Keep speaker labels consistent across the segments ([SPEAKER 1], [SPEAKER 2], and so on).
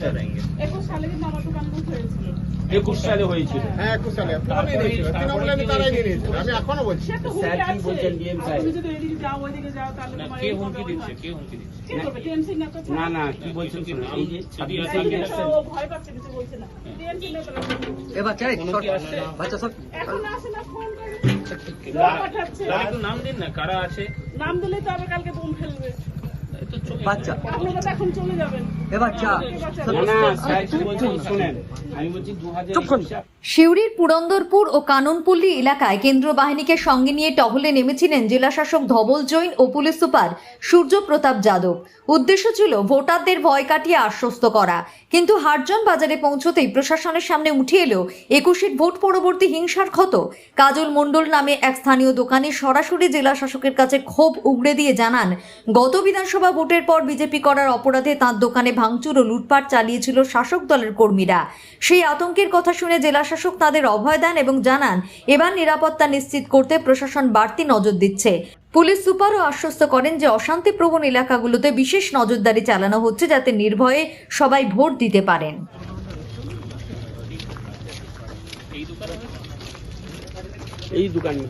[SPEAKER 1] 21 সালে কিন্তু আমার দোকান বুক হয়েছিল।
[SPEAKER 2] 21 সালে হয়েছিল।
[SPEAKER 3] হ্যাঁ 21 সালে তৃণমূলের নেতারাই নিয়ে নিয়েছিল। আমি এখনো বলছি
[SPEAKER 1] সে তো
[SPEAKER 2] স্যার
[SPEAKER 1] হুমকি
[SPEAKER 2] কি
[SPEAKER 1] আছে।
[SPEAKER 2] বলছেন ডিএম সাহেব?
[SPEAKER 1] তুমি যদি এদিকে যাও ওইদিকে যাও তাহলে
[SPEAKER 2] না,
[SPEAKER 1] তোমার
[SPEAKER 2] কে
[SPEAKER 1] এই
[SPEAKER 2] হুমকি
[SPEAKER 1] হবে,
[SPEAKER 2] দিচ্ছে?
[SPEAKER 1] ওই
[SPEAKER 2] কে হুমকি দিচ্ছে?
[SPEAKER 1] কি করবে? টিএমসি নেতা তো
[SPEAKER 2] না না, কি বলছেন শুনুন, এই যে 26 তারিখে আসছেন।
[SPEAKER 1] ও ভয় পাচ্ছে, কিছু বলছে না। টিএমসি নেতারা
[SPEAKER 4] এ বাচ্চা এই
[SPEAKER 2] কোনো কি আসছে?
[SPEAKER 4] বাচ্চা সব
[SPEAKER 1] এখন আসে না, ফোন করে লোক পাঠাচ্ছে।
[SPEAKER 2] তাহলে একটু নাম দিন না, কারা আছে?
[SPEAKER 1] নাম দিলে তো আবার কালকে বোম ফেলবে।
[SPEAKER 2] এই তো চলে
[SPEAKER 4] বাচ্চা
[SPEAKER 1] আপনারা তো এখন চলে যাবেন।
[SPEAKER 4] এ বাচ্চা
[SPEAKER 2] না না, স্যার কি বলছেন শুনেন। আমি বলছি 2021
[SPEAKER 5] সিউড়ির পুরন্দরপুর ও কাননপল্লী এলাকায় কেন্দ্রীয় বাহিনীকে সঙ্গে নিয়ে টহলে নেমেছিলেন জেলাশাসক ধবল জৈন ও পুলিশ সুপার সূর্য প্রতাপ যাদব। উদ্দেশ্য ছিল ভোটারদের ভয় কাটিয়ে আশ্বস্ত করা, কিন্তু হাটজন বাজারে পৌঁছতেই প্রশাসনের সামনে উঠে এলো 21 ভোট পরবর্তী হিংসার ক্ষত। কাজল মণ্ডল নামে এক স্থানীয় দোকানি সরাসরি জেলা শাসকের কাছে ক্ষোভ উগড়ে দিয়ে জানান, গত বিধানসভা ভোটের পর বিজেপি করার অপরাধে তাঁর দোকানে ভাঙচুর ও লুটপাট চালিয়েছিল শাসক দলের কর্মীরা। সেই আতঙ্কের কথা শুনে জেলা শাসক তাদের অভয় দেন এবং জানান, এবার নিরাপত্তা নিশ্চিত করতে প্রশাসন বাড়তি নজর দিচ্ছে। পুলিশ সুপারও আশ্বস্ত করেন যে অশান্তিপ্রবণ এলাকাগুলোতে বিশেষ নজরদারি চালানো হচ্ছে যাতে নির্ভয়ে সবাই ভোট দিতে পারেন।
[SPEAKER 2] এই দোকানে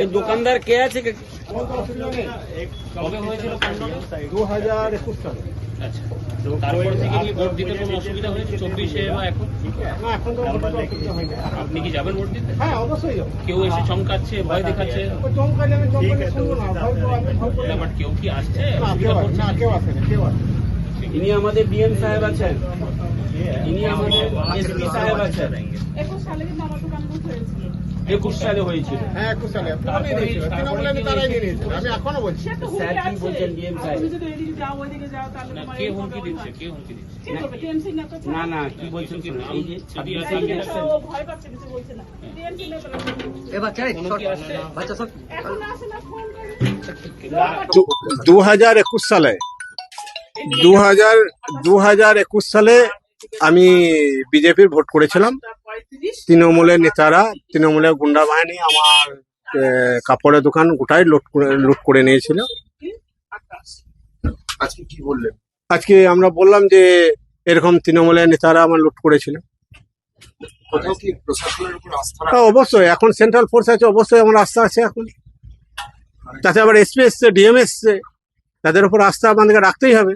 [SPEAKER 2] এই দোকানদার কে আছে? কবে হয়েছিল?
[SPEAKER 3] 2021 সালে।
[SPEAKER 2] আচ্ছা, তারপর থেকে কি ভোট দিতে কোনো অসুবিধা হয়েছে 24-এ বা এখন?
[SPEAKER 3] না এখন তো কোনো অসুবিধা হয়নি।
[SPEAKER 2] আপনি কি যাবেন ভোট দিতে?
[SPEAKER 3] হ্যাঁ অবশ্যই যাবো।
[SPEAKER 2] কেউ এসে চমকাচ্ছে, ভয় দেখাচ্ছে?
[SPEAKER 3] ওই চমকালে আমি চমকালে শুনবো না, ভয় তো আমি ভয় করি
[SPEAKER 2] না,
[SPEAKER 3] না।
[SPEAKER 2] বাট কেউ কি আসছে?
[SPEAKER 3] না কেউ আসে না, কেউ আসে না, কেউ আসে না।
[SPEAKER 2] ইনি আমাদের ডিএম সাহেব আছেন, ইনি আমাদের এসপি সাহেব আছেন।
[SPEAKER 1] 21 সালে কিন্তু আমার দোকান বুক হয়েছিল।
[SPEAKER 2] 21 সালে হয়েছিল।
[SPEAKER 3] হ্যাঁ 21 সালে তৃণমূলের নেতারাই নিয়ে নিয়েছিল। আমি এখনো বলছি
[SPEAKER 1] সে তো
[SPEAKER 2] স্যার
[SPEAKER 1] হুমকি
[SPEAKER 2] কি
[SPEAKER 1] আছে।
[SPEAKER 2] বলছেন ডিএম সাহেব?
[SPEAKER 1] তুমি যদি এদিকে যাও ওইদিকে যাও তাহলে
[SPEAKER 2] না,
[SPEAKER 1] তোমার
[SPEAKER 2] কে
[SPEAKER 1] এই
[SPEAKER 2] হুমকি
[SPEAKER 1] হবে,
[SPEAKER 2] দিচ্ছে?
[SPEAKER 1] ওই
[SPEAKER 2] কে হুমকি দিচ্ছে?
[SPEAKER 1] কি করবে? টিএমসি নেতা তো
[SPEAKER 2] না না, কি বলছেন শুনুন, এই যে 26
[SPEAKER 1] এই
[SPEAKER 2] তারিখে
[SPEAKER 1] যে
[SPEAKER 2] আসছেন।
[SPEAKER 1] ও ভয় পাচ্ছে, কিছু বলছে না। টিএমসি নেতারা
[SPEAKER 4] এ বাচ্চা এই
[SPEAKER 2] কোনো কি আসছে?
[SPEAKER 4] বাচ্চা সব
[SPEAKER 1] এখন আসে না, ফোন করে লোক পাঠাচ্ছে।
[SPEAKER 3] 2021 সালে 2021 সালে আমি বিজেপির ভোট করেছিলাম। তৃণমূলের নেতারা, তৃণমূলের গুন্ডা বাহিনী আমার কাপড়ের দোকান গোটাই লুট করে নিয়েছিল।
[SPEAKER 6] আজকে কি বললেন?
[SPEAKER 3] আজকে আমরা বললাম যে এরকম তৃণমূলের নেতারা আমার লুট করেছিল।
[SPEAKER 6] কোথাও কি প্রশাসনের উপর আস্থা
[SPEAKER 3] হ্যাঁ, অবশ্যই এখন সেন্ট্রাল ফোর্স আছে, অবশ্যই আমার আস্থা আছে এখন। তাতে আবার এসপি এসছে, ডিএম এসছে, তাদের উপর আস্থা আমাদেরকে রাখতেই হবে।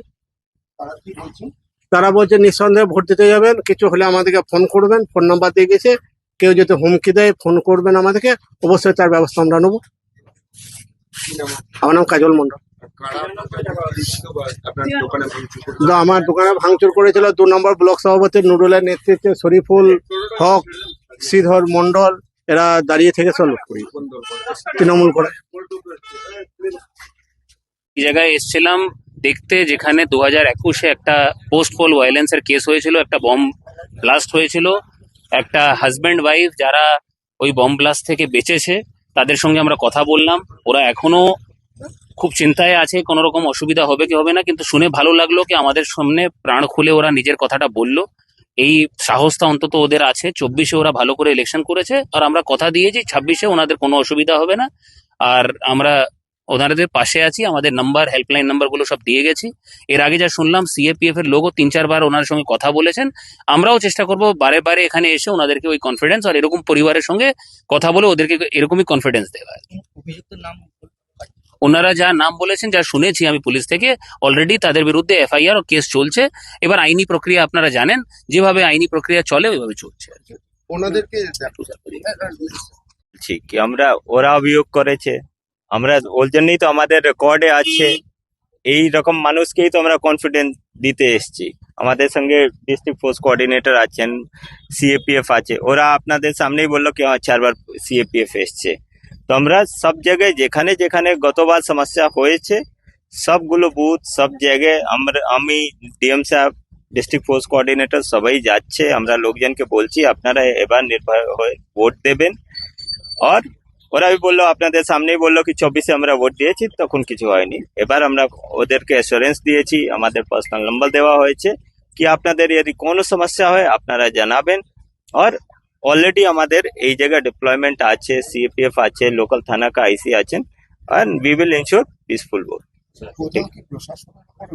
[SPEAKER 6] তারা কি বলছেন?
[SPEAKER 3] তারা বলছে নিঃসন্দেহে ভোট দিতে যাবেন, কিছু হলে আমাদেরকে ফোন করবেন, ফোন নাম্বার দিয়ে গেছে, কেউ যদি হুমকি দেয় ফোন করবেন আমাদেরকে, অবশ্যই তার ব্যবস্থা আমরা নেবো।
[SPEAKER 6] কি নাম?
[SPEAKER 3] আমার নাম কাজল মণ্ডল।
[SPEAKER 6] কারা আপনার দোকানে ভাঙচুর করেছে?
[SPEAKER 3] তো আমার দোকানে ভাঙচুর করেছিল 2 নম্বর ব্লক সভাপতি নুরুলের নেতৃত্বে শরীফুল হক, শ্রীধর মণ্ডল, এরা দাঁড়িয়ে থেকে সব লুট করি
[SPEAKER 6] কোন দল করে?
[SPEAKER 3] তৃণমূল করে।
[SPEAKER 7] এই জায়গায় এসেছিলাম দেখতে যেখানে 2021-এ একটা পোস্ট পোল ভায়োলেন্সের কেস হয়েছিল, একটা বম্ব ব্লাস্ট হয়েছিল। একটা হাজব্যান্ড ওয়াইফ যারা ওই বম্ব ব্লাস্ট থেকে বেঁচেছে তাদের সঙ্গে আমরা কথা বললাম। ওরা এখনো খুব চিন্তায় আছে, কোনো রকম অসুবিধা হবে কি হবে না, কিন্তু শুনে ভালো লাগলো কি আমাদের সামনে প্রাণ খুলে ওরা নিজের কথাটা বললো। এই সাহসটা অন্তত ওদের আছে। 24-এ ওরা ভালো করে ইলেকশন করেছে, আর আমরা কথা দিয়েছি 26-এ ওনাদের কোনো অসুবিধা হবে না। আর আমরা ওনাদের পাশে আছি, আমাদের নাম্বার, হেল্পলাইন নাম্বারগুলো সব দিয়ে গেছি। এর আগে যা শুনলাম সিএপিএফ এর লোকও 3-4 বার ওনার সঙ্গে কথা বলেছেন। আমরাও চেষ্টা করবো বারে বারে এখানে এসে ওনাদেরকে ওই কনফিডেন্স আর এরকম পরিবারের সঙ্গে কথা বলে ওদেরকে এরকমই কনফিডেন্স দেওয়া। ওনারা যা নাম বলেছেন, যা শুনেছি আমি পুলিশ থেকে, অলরেডি তাদের বিরুদ্ধে এফআইআর ও কেস চলছে। এবার আইনি প্রক্রিয়া আপনারা জানেন, যেভাবে আইনি প্রক্রিয়া চলে ওইভাবে চলছে।
[SPEAKER 6] ওনাদেরকে
[SPEAKER 8] ঠিক আমরা ওরা অভিযোগ করেছে, আমরা ওর জন্যই তো আমাদের রেকর্ডে আছে। এই রকম মানুষকেই তো আমরা কনফিডেন্স দিতে এসেছি। আমাদের সঙ্গে ডিস্ট্রিক্ট ফোর্স কোঅর্ডিনেটর আছেন, সিএপিএফ আছে, ওরা আপনাদের সামনেই বললো কি 4বার সিএপিএফ এসছে। তো আমরা সব জায়গায় যেখানে যেখানে গতবার সমস্যা হয়েছে সবগুলো বুথ, সব জায়গায় আমি ডিএম সাহেব, ডিস্ট্রিক্ট ফোর্স কোঅর্ডিনেটর সবাই যাচ্ছে। আমরা লোকজনকে বলছি আপনারা এবার নির্ভয় হয়ে ভোট দেবেন। আর ওরাই বললো, আপনাদের সামনেই বললো কি 24-এ আমরা ভোট দিয়েছি, তখন কিছু হয়নি। এবার আমরা ওদেরকে অ্যাসুরেন্স দিয়েছি, আমাদের পার্সোনাল নাম্বার দেওয়া হয়েছে কি আপনাদের যদি কোনো সমস্যা হয় আপনারা জানাবেন। আর অলরেডি আমাদের এই জায়গায় ডিপ্লয়মেন্ট আছে, সিএপিএফ আছে, লোকাল থানা কা আইসি আছেন, আর we will ensure peaceful vote.
[SPEAKER 6] কোথাও কি প্রশাসনের উপর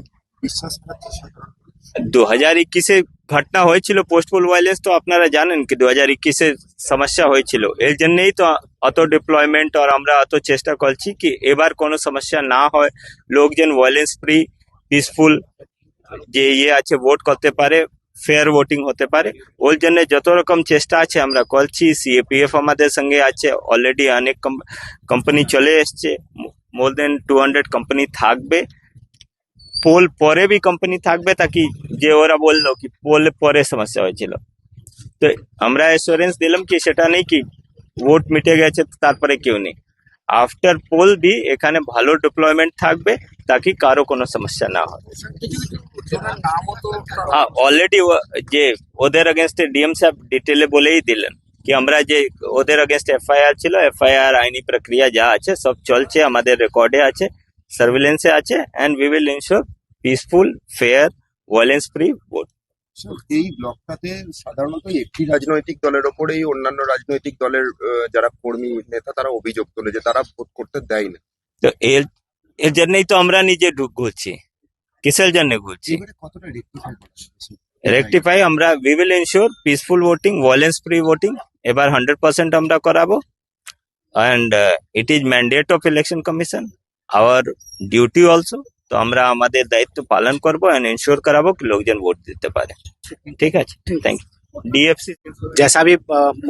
[SPEAKER 6] বিশ্বাস রাখছে সাধারণ মানুষ?
[SPEAKER 8] 2021-এ ঘটনা হয়েছিল পোস্ট পোল ভায়োলেন্স, তো আপনারা জানেন কি 2021-এ সমস্যা হয়েছিল। এর জন্যই তো অত ডিপ্লয়মেন্ট আর আমরা অত চেষ্টা করছি কি এবার কোনো সমস্যা না হয়, লোকজন ভায়োলেন্স ফ্রি পিসফুল যে আছে ভোট করতে পারে, ফেয়ার ভোটিং হতে পারে। ওর জন্য যত রকম চেষ্টা আছে আমরা করছি। সিএপিএফ আমাদের সঙ্গে আছে, অলরেডি অনেক কোম্পানি চলে এসছে, মোর দেন 200 কোম্পানি থাকবে। পোল পরে भी কোম্পানি থাকবে, তাকি যে ওরা বললো কি পোল পরে সমস্যা হয়েছিল, তো আমরা অ্যাসুরেন্স দিলাম কি সেটা নেই কি ভোট মিটে গেছে তারপরে কেউ নেই। আফটার পোল भी এখানে ভালো ডিপ্লয়মেন্ট থাকবে তাকি কারো কোনো সমস্যা না হয়। হ্যাঁ, অলরেডি যে ওদের अगेंस्ट ডিএম সাহেব ডিটেলে বলেই দিলেন কি আমরা যে ওদের अगेंस्ट এফআইআর ছিল, এফআইআর আইনি প্রক্রিয়া যা আছে সব চলছে, আমাদের রেকর্ডে আছে, সার্ভিলেন্সে আছে, and we will ensure peaceful fair violence free vote.
[SPEAKER 6] এই ব্লকটাতে সাধারণত একটি রাজনৈতিক দলের ওপরেই অন্যান্য রাজনৈতিক দলের যারা কর্মী নেতা তারা অভিযোগ তোলে যে তারা ভোট করতে দেয় না।
[SPEAKER 8] তো এর জন্যই তো আমরা নিজে ঘুরছি। কিসের জন্য ঘুরছি?
[SPEAKER 6] এবারে কতটা
[SPEAKER 8] রেকটিফাই আমরা we will ensure peaceful voting, violence free voting এবার 100% আমরা করাবো। And it is mandate of election commission, our duty also. তো আমরা আমাদের দায়িত্ব পালন করবো এন্ড ইনশিওর করাবো कि লোকজন ভোট দিতে পারে। ঠিক আছে, থ্যাংক ইউ। डीएफसी
[SPEAKER 9] जैसा भी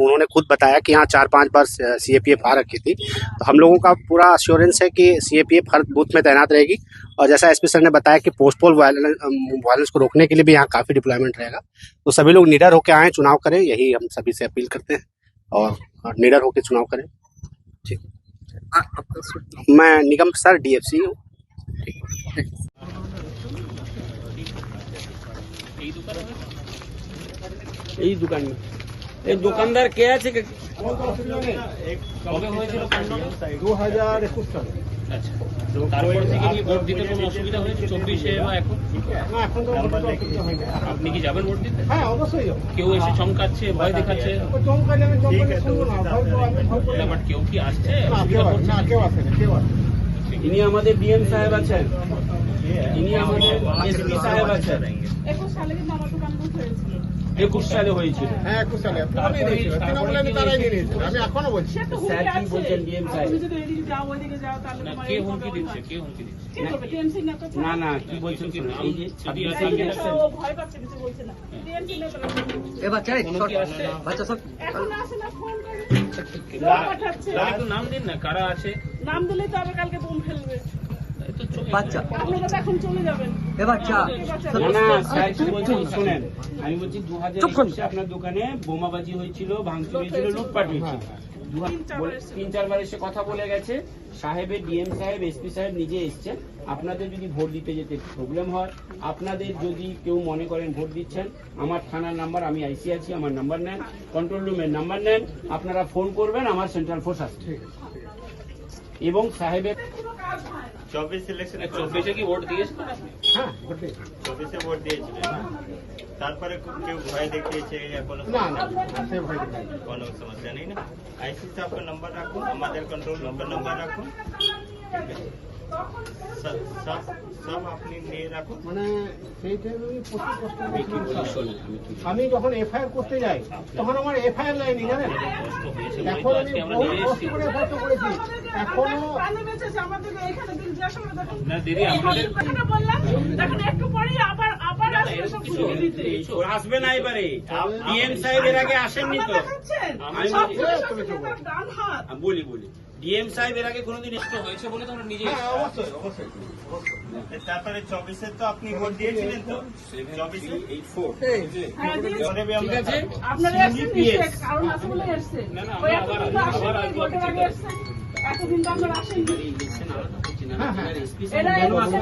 [SPEAKER 9] उन्होंने खुद बताया कि यहाँ 4-5 बार सीएपीएफ आ रखी थी, तो हम लोगों का पूरा अश्योरेंस है कि सीएपीएफ हर बूथ में तैनात रहेगी। और जैसा एसपी सर ने बताया कि पोस्ट पोल वायलेंस को रोकने के लिए भी यहाँ काफी डिप्लॉयमेंट रहेगा। तो सभी लोग निडर होकर आए, चुनाव करें, यही हम सभी से अपील करते हैं और निडर होकर चुनाव करें। ठीक, मैं निगम सर डीएफसी हूँ।
[SPEAKER 2] এই দোকান এই দোকানদার কে আছে?
[SPEAKER 7] কবে হয়েছিল কাণ্ড?
[SPEAKER 3] 2021 সালে।
[SPEAKER 7] আচ্ছা, তারপর থেকে কি ভোট দিতে কোনো অসুবিধা হয়েছে 24-এ বা এখন?
[SPEAKER 3] না, এখন তো অসুবিধা হয়নি।
[SPEAKER 7] আপনি কি যাবেন ভোট দিতে?
[SPEAKER 3] হ্যাঁ, অবশ্যই যাবো।
[SPEAKER 7] কেউ এসে চমকাচ্ছে, ভয় দেখাচ্ছে?
[SPEAKER 3] চমকালে আমি চমকালে শুনবো না, ভয় তো আমি ভয় করি না।
[SPEAKER 7] বাট কেউ কি আসছে?
[SPEAKER 3] না, কেউ আসে না, কেউ আসে না।
[SPEAKER 2] ইনি আমাদের ডিএম সাহেব আছেন, ইনি আমাদের এসপি সাহেব আছেন।
[SPEAKER 1] 21 সালে কিন্তু আমার দোকান বন্ধ হয়েছিল।
[SPEAKER 2] 21 সালে হয়েছিল।
[SPEAKER 3] হ্যাঁ, 21 সালে আমি নিয়েছিল, তৃণমূলে আমি তারাই নিয়েছিল। আমি এখনো বলছি।
[SPEAKER 1] সে তো
[SPEAKER 2] স্যার
[SPEAKER 1] হুমকি
[SPEAKER 2] কি
[SPEAKER 1] আছে।
[SPEAKER 2] বলছেন ডিএম সাহেব?
[SPEAKER 1] তুমি যদি এদিকে যাও ওইদিকে যাও তাহলে
[SPEAKER 7] না,
[SPEAKER 1] তোমার
[SPEAKER 7] কে
[SPEAKER 1] এই
[SPEAKER 7] হুমকি
[SPEAKER 1] হবে
[SPEAKER 7] দিচ্ছে?
[SPEAKER 1] না।
[SPEAKER 7] কে হুমকি দিচ্ছে?
[SPEAKER 1] কি করবে? টিএমসি না তো
[SPEAKER 2] না না, কি বলছেন শুনুন, এই যে
[SPEAKER 7] যদি
[SPEAKER 2] ছাব্বিশ
[SPEAKER 7] আসে,
[SPEAKER 2] তারিখে
[SPEAKER 1] টিএমসি
[SPEAKER 2] আসছেন।
[SPEAKER 1] ও ভয় পাচ্ছে, কিছু বলছে না। টিএমসি নেতারা
[SPEAKER 4] এ বাচ্চা রে,
[SPEAKER 7] কোনো
[SPEAKER 4] সর।
[SPEAKER 7] কি আসছে?
[SPEAKER 4] বাচ্চা সর।
[SPEAKER 1] এখন আসে না, ফোন করে লোক পাঠাচ্ছে।
[SPEAKER 7] তাহলে একটু নাম দিন না, কারা আছে?
[SPEAKER 1] নাম দিলে তো আবার কালকে বোম ফেলবে।
[SPEAKER 7] এই তো চলে
[SPEAKER 4] বাচ্চা
[SPEAKER 1] আপনারা তো এখন চলে যাবেন।
[SPEAKER 4] এ বাচ্চা
[SPEAKER 2] না না স্যার কি বলছেন শুনেন, আমি বলছি 2021-এ আপনার দোকানে বোমাবাজি হয়েছিল, ভাঙচুর হয়েছিল, লুটপাট হয়েছিল। 3-4 বার এসে কথা বলে গেছে সাহেবের, ডিএম সাহেব, এসপি সাহেব নিজে এসছে। আপনাদের যদি ভোট দিতে যেতে প্রবলেম হয়, আপনাদের যদি কেউ মনে করেন ভোট দিচ্ছেন, আমার থানার নাম্বার, আমি আইসি আছি, আমার নাম্বার নেন, কন্ট্রোল রুমের নাম্বার নেন, আপনারা ফোন করবেন, আমার সেন্ট্রাল ফোর্স আসছে। এবং সাহেবের
[SPEAKER 8] 24 ইলেকশনে
[SPEAKER 7] 24-এ কি ভোট দিয়েছিল?
[SPEAKER 3] হ্যাঁ, ঘটে।
[SPEAKER 8] 24-এ ভোট দিয়েছিলেন, তারপরে কেউ ভয় দেখিয়েছে या কোনো
[SPEAKER 3] না না, সে ভয় দেখায় না।
[SPEAKER 8] কোনো সমস্যা নেই না। আইসি সাহেব का नंबर রাখুন, আমাদের কন্ট্রোল রুম का नंबर রাখুন, সব আপনি নিয়ে রাখুন।
[SPEAKER 3] মানে সেই টাইমে আমি প্রচুর কষ্ট করেছিলাম। আমি যখন এফআইআর করতে যাই তখন আমার এফআইআর লাইনি, জানেন। এখন আমি বহু কষ্ট করে কষ্ট করেছি, এখনো
[SPEAKER 1] প্রাণে বেঁচেছে আমাদেরকে এইখানে দিন জিজ্ঞাসা করে দেখুন।
[SPEAKER 7] না, দিদি,
[SPEAKER 1] এই
[SPEAKER 7] আপনাদের-
[SPEAKER 1] কথাটা বললাম, এখন একটু পরেই আবার আসবে সব কিছু দিতে।
[SPEAKER 2] আসবে না এবারে। ডিএম সাহেব এর আগে আসেননি তো।
[SPEAKER 1] দেখাচ্ছেন?
[SPEAKER 2] আমি
[SPEAKER 1] সব
[SPEAKER 2] বলি-
[SPEAKER 1] শেষ হয়ে গেছে, তার ডান হাত।
[SPEAKER 2] আমি বলি ডিএম সাহেব এর আগে কোনোদিন এসে
[SPEAKER 7] হয়েছে বলে তো আমরা নিজে
[SPEAKER 3] হ্যাঁ, অবশ্যই অবশ্যই।
[SPEAKER 8] তারপরে 24-এ তো আপনি ভোট দিয়েছিলেন, তো 24-এ
[SPEAKER 1] হ্যাঁ, দিন।
[SPEAKER 8] পরে भी
[SPEAKER 2] ঠিক আছে।
[SPEAKER 1] আপনারা এসছেন নিশ্চয়ই, কারণ আছে বলে এসছেন।
[SPEAKER 7] না, না,
[SPEAKER 1] ওই
[SPEAKER 7] আমরা
[SPEAKER 1] এতদিন তো
[SPEAKER 7] আবার
[SPEAKER 1] আসেননি, ভোটের আগে এসছেন। এতদিন তো আপনারা আসেননি।
[SPEAKER 2] ইলেকশন আলাদা হচ্ছে না,
[SPEAKER 3] হ্যাঁ, হ্যাঁ।
[SPEAKER 2] এসপি
[SPEAKER 1] এরা
[SPEAKER 2] সাহেব
[SPEAKER 1] এই মাসে